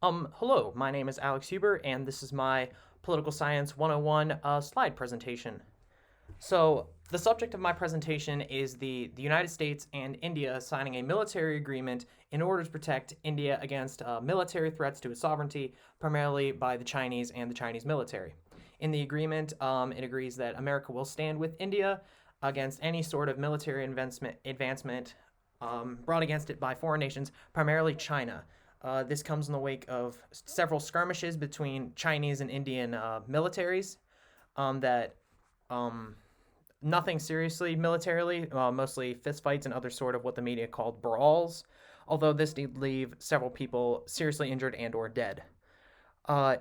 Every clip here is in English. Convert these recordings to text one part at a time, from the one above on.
Hello, my name is Alex Huber, and this is my Political Science 101 slide presentation. So, the subject of my presentation is the United States and India signing a military agreement in order to protect India against military threats to its sovereignty, primarily by the Chinese and the Chinese military. In the agreement, it agrees that America will stand with India against any sort of military advancement brought against it by foreign nations, primarily China. This comes in the wake of several skirmishes between Chinese and Indian militaries that nothing seriously militarily, mostly fistfights and other sort of what the media called brawls, although this did leave several people seriously injured and or dead.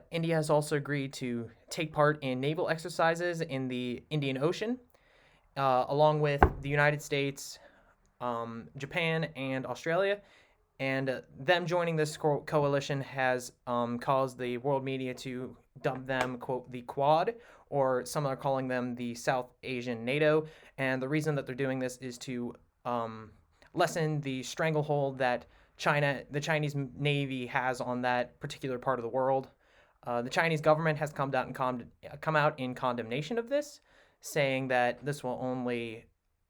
India has also agreed to take part in naval exercises in the Indian Ocean, along with the United States, Japan, and Australia. And them joining this coalition has caused the world media to dub them, quote, the Quad, or some are calling them the South Asian NATO. And the reason that they're doing this is to lessen the stranglehold that the Chinese Navy has on that particular part of the world. The Chinese government has come out in condemnation of this, saying that this will only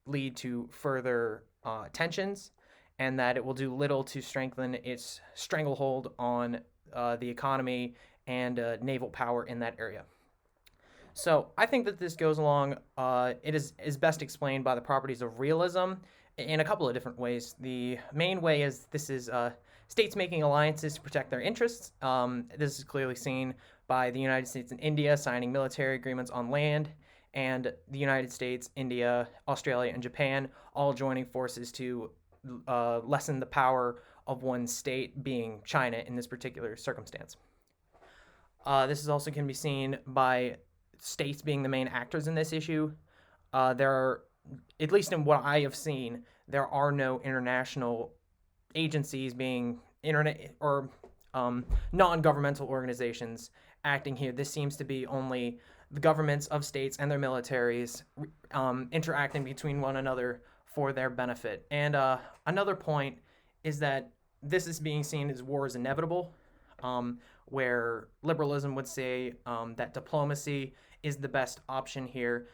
lead to further tensions and that it will do little to strengthen its stranglehold on the economy and naval power in that area. So I think that this goes along, it is best explained by the properties of realism in a couple of different ways. The main way is this is states making alliances to protect their interests. This is clearly seen by the United States and India signing military agreements on land, and the United States, India, Australia, and Japan all joining forces to lessen the power of one state, being China in this particular circumstance. This is also can be seen by states being the main actors in this issue. There are, at least in what I have seen, there are no international agencies being internet or non-governmental organizations acting here. This seems to be only the governments of states and their militaries interacting between one another for their benefit. And another point is that this is being seen as war is inevitable, where liberalism would say that diplomacy is the best option here.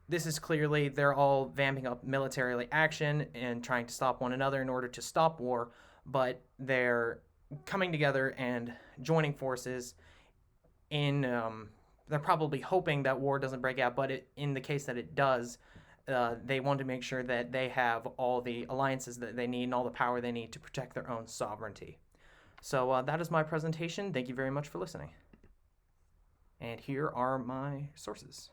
This is clearly, they're all vamping up military action and trying to stop one another in order to stop war, but they're coming together and joining forces in, they're probably hoping that war doesn't break out, but in the case that it does, they want to make sure that they have all the alliances that they need and all the power they need to protect their own sovereignty. So that is my presentation. Thank you very much for listening. And here are my sources.